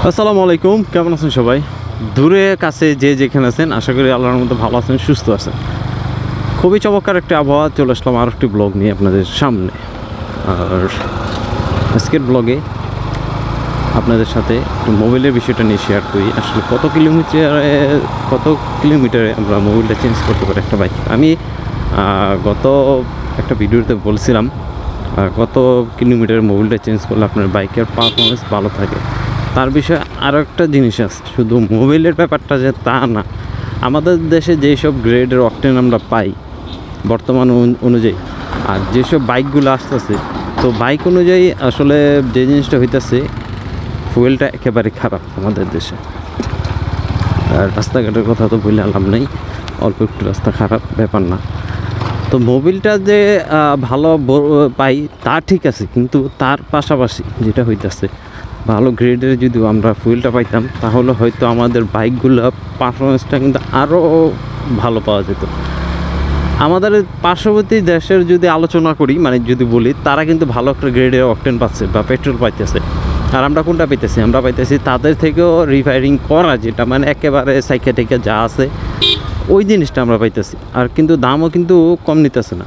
আসসালামু আলাইকুম, কেমন আছেন সবাই? দূরে কাছে যে যেখানে আছেন, আশা করি আল্লাহর মধ্যে ভালো আছেন, সুস্থ আছেন। খুবই চমৎকার একটা আবহাওয়া, চলে আসলাম আর একটি ব্লগ নিয়ে আপনাদের সামনে। আর আজকের ব্লগে আপনাদের সাথে একটু মোবাইলের বিষয়টা নিয়ে শেয়ার করি। আসলে কত কিলোমিটারে আমরা মোবাইলটা চেঞ্জ করতে পারি একটা বাইক। আমি গত একটা ভিডিওতে বলছিলাম কত কিলোমিটার মোবাইলটা চেঞ্জ করলে আপনার বাইকের পারফরমেন্স ভালো থাকে। তার বিষয়ে আরও একটা জিনিস আছে, শুধু মোবাইলের ব্যাপারটা যে তা না, আমাদের দেশে যেসব গ্রেডের অকটেন আমরা পাই বর্তমান অনুযায়ী, আর যেসব বাইকগুলো আসতেছে, তো বাইক অনুযায়ী আসলে যে জিনিসটা হইতেছে, ফুয়েলটা একেবারে খারাপ আমাদের দেশে। আর রাস্তাঘাটের কথা তো বললে লাভ নেই, অল্প একটু রাস্তা খারাপ ব্যাপার না। তো মোবিলটা যে ভালো পাই তা ঠিক আছে, কিন্তু তার পাশাপাশি যেটা হইতেছে, ভালো গ্রেডের যদিও আমরা ফুয়েলটা পাইতাম, তাহলে হয়তো আমাদের বাইকগুলো পারফরমেন্সটা কিন্তু আরও ভালো পাওয়া যেত। আমাদের পার্শ্ববর্তী দেশের যদি আলোচনা করি, মানে যদি বলি, তারা কিন্তু ভালো একটা গ্রেডের অকটেন পাচ্ছে বা পেট্রোল পাইতেছে। আর আমরা কোনটা পাইতেছি? আমরা পাইতেছি তাদের থেকেও রিফাইনিং করা, যেটা মানে একেবারে সাইকেল থেকে যা আছে ওই জিনিসটা আমরা পাইতেছি। আর কিন্তু দামও কিন্তু কম নিতেছে না,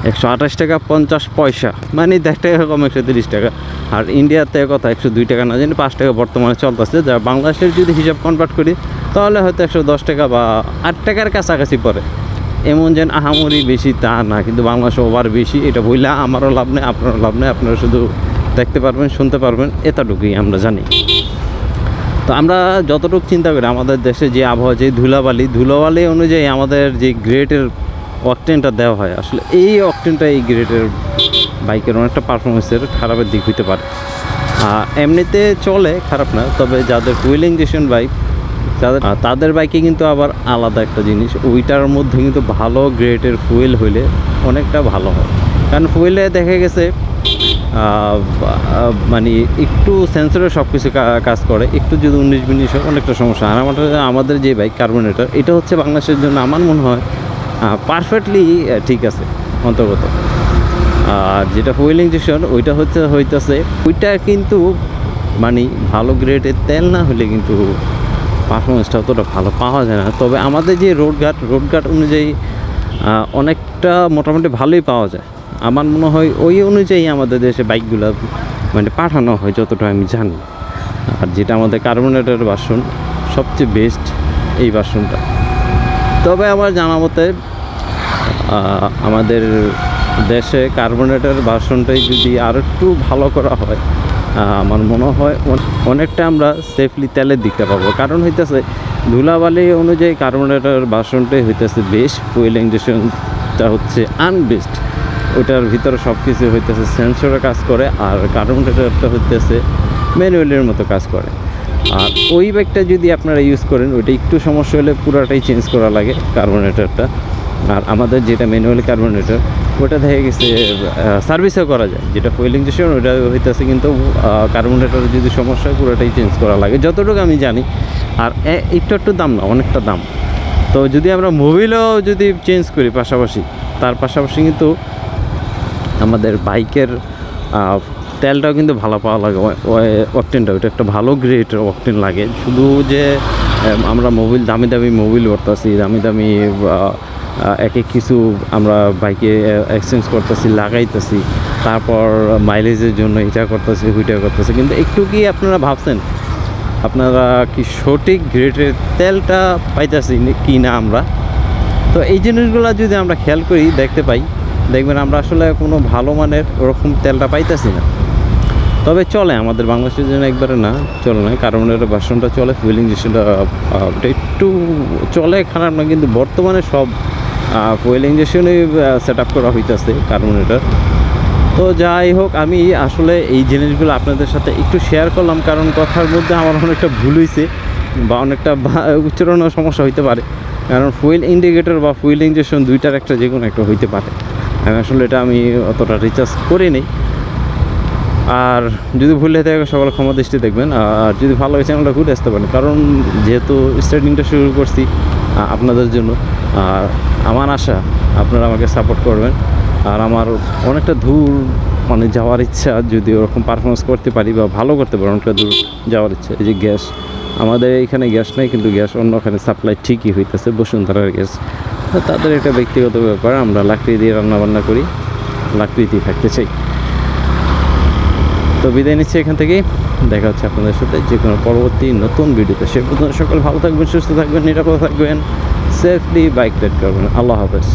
128 টাকা 50 পয়সা, মানে 10 টাকা কম 130 টাকা। আর ইন্ডিয়াতে কথা 102 টাকা না জানি 5 টাকা বর্তমানে চলতেছে, যা বাংলাদেশের যদি হিসাব কনভার্ট করি তাহলে হয়তো 110 টাকা বা 8 টাকার কাছাকাছি পড়ে। এমন যেন আহামরি বেশি তা না, কিন্তু বাংলাদেশে ওভার বেশি, এটা বললে আমারও লাভ নেই, আপনারও লাভ নেই। আপনারা শুধু দেখতে পারবেন, শুনতে পারবেন, এতটুকুই আমরা জানি। তো আমরা যতটুকু চিন্তা করি, আমাদের দেশে যে আবহাওয়া, যে ধুলোবালি অনুযায়ী আমাদের যে গ্রেডের অকটেনটা দেওয়া হয়, আসলে এই অকটেনটা এই গ্রেডের বাইকের অনেকটা পারফরমেন্সের খারাপের দিক হইতে পারে। এমনিতে চলে, খারাপ না, তবে যাদের ফুয়েল ইঞ্জেকশন বাইক, তাদের বাইকে কিন্তু আবার আলাদা একটা জিনিস, ওইটার মধ্যে কিন্তু ভালো গ্রেডের ফুয়েল হইলে অনেকটা ভালো হয়। কারণ ফুয়েলে দেখা গেছে মানে একটু সেন্সরে সব কিছু কাজ করে, একটু যদি 19-20 হয় অনেকটা সমস্যা। আর আমাদের যে বাইক কার্বোনেটর, এটা হচ্ছে বাংলাদেশের জন্য আমার মনে হয় পারফেক্টলি ঠিক আছে অন্তর্গত। আর যেটা ফুয়েল ইঞ্জেকশন, ওইটা হইতেছে ওইটা কিন্তু মানে ভালো গ্রেডের তেল না হলে কিন্তু পারফরমেন্সটা অতটা ভালো পাওয়া যায় না। তবে আমাদের যে রোডঘাট অনুযায়ী অনেকটা মোটামুটি ভালোই পাওয়া যায়। আমার মনে হয় ওই অনুযায়ী আমাদের দেশে বাইকগুলো মানে পাঠানো হয়, যতটা আমি জানি। আর যেটা আমাদের কার্বোনেটর ভার্সন সবচেয়ে বেস্ট, এই ভার্সনটা। তবে আমার জানা মতে আমাদের দেশে কার্বোনেটর ভার্সনটাই যদি আর একটু ভালো করা হয়, আমার মনে হয় অনেকটা আমরা সেফলি তেলের দিকটা পাবো। কারণ হইতেছে ধুলাবালি অনুযায়ী কার্বোনেটর ভার্সনটাই হইতেছে বেস্ট, ফুয়েল ইঞ্জেকশনটা হচ্ছে আনবেস্ট। ওটার ভিতরে সব কিছু হইতেছে সেন্সরে কাজ করে, আর কার্বোনেটরটা হইতেছে ম্যানুয়ালের মতো কাজ করে। আর ওই বাইকটা যদি আপনারা ইউজ করেন, ওইটা একটু সমস্যা হলে পুরাটাই চেঞ্জ করা লাগে কার্বোনেটরটা। আর আমাদের যেটা ম্যানুয়াল কার্বোনেটর, ওটা দেখা গেছে সার্ভিসও করা যায়, যেটা ফুয়েল ইঞ্জেকশন ওটা হইতেছে, কিন্তু কার্বোনেটর যদি সমস্যা হয় পুরোটাই চেঞ্জ করা লাগে যতটুকু আমি জানি। আর একটু দাম না, অনেকটা দাম। তো যদি আমরা মোবিলও যদি চেঞ্জ করি পাশাপাশি, তার পাশাপাশি কিন্তু আমাদের বাইকের তেলটাও কিন্তু ভালো পাওয়া লাগে, অকটেনটা ওইটা একটা ভালো গ্রেডের অকটেন লাগে। শুধু যে আমরা দামি মোবিল করতেছি, দামি এক কিছু আমরা বাইকে এক্সচেঞ্জ করতেছি, লাগাইতেছি, তারপর মাইলেজের জন্য এটা করতেছি ওইটা করতেছি, কিন্তু একটু কি আপনারা ভাবছেন আপনারা কি সঠিক গ্রেডের তেলটা পাইতেছি কি না আমরা? তো এই জিনিসগুলো যদি আমরা খেয়াল করি, দেখতে পাই, দেখবেন আমরা আসলে কোনো ভালো মানের ওরকম তেলটা পাইতেছি না। তবে চলে, আমাদের বাংলাদেশের জন্য একবারে না চলে না, কার্বোনেটর ভার্সনটা চলে, ফুয়েল ইঞ্জেকশনটা একটু চলে, খারাপ না। কিন্তু বর্তমানে সব ফুয়েল ইঞ্জেকশনই সেট আপ করা হইতেছে কার্বোনেটর। তো যাই হোক, আমি আসলে এই জিনিসগুলো আপনাদের সাথে একটু শেয়ার করলাম, কারণ কথার মধ্যে আমার অনেকটা ভুল হয়েছে বা অনেকটা উচ্চারণের সমস্যা হইতে পারে। কারণ ফুয়েল ইন্ডিকেটর বা ফুয়েল ইঞ্জেকশন দুইটার একটা যে কোনো একটা হইতে পারে। আমি আসলে এটা অতটা রিচার্জ করিনি। আর যদি ভুল হয়ে থাকে সকল ক্ষমা দৃষ্টি দেখবেন। আর যদি ভালো লাগে চ্যানেলটা ঘুরে আসতে পারেন, কারণ যেহেতু স্টার্টিংটা শুরু করছি আপনাদের জন্য, আর আমার আশা আপনারা আমাকে সাপোর্ট করবেন। আর আমার অনেকটা দূর মানে যাওয়ার ইচ্ছা, যদি ওরকম পারফরমেন্স করতে পারি বা ভালো করতে পারি, অনেকটা দূর যাওয়ার ইচ্ছা। এই যে গ্যাস, আমাদের এখানে গ্যাস নেই, কিন্তু গ্যাস অন্যখানে সাপ্লাই ঠিকই হইতেছে, বসুন্ধরার গ্যাস। তাদের একটা ব্যক্তিগত ব্যাপার, আমরা লাকড়ি দিয়ে রান্নাবান্না করি, লাকড়িতেই থাকতে চাই। তো বিদায় নিচ্ছি এখান থেকে, দেখা হচ্ছে আপনাদের সাথে যে কোনো পরবর্তী নতুন ভিডিওতে। সে পর্যন্ত সকল ভালো থাকবেন, সুস্থ থাকবেন, নিরাপদ থাকবেন, সেফলি বাইক রাইড করবেন। আল্লাহ হাফেজ।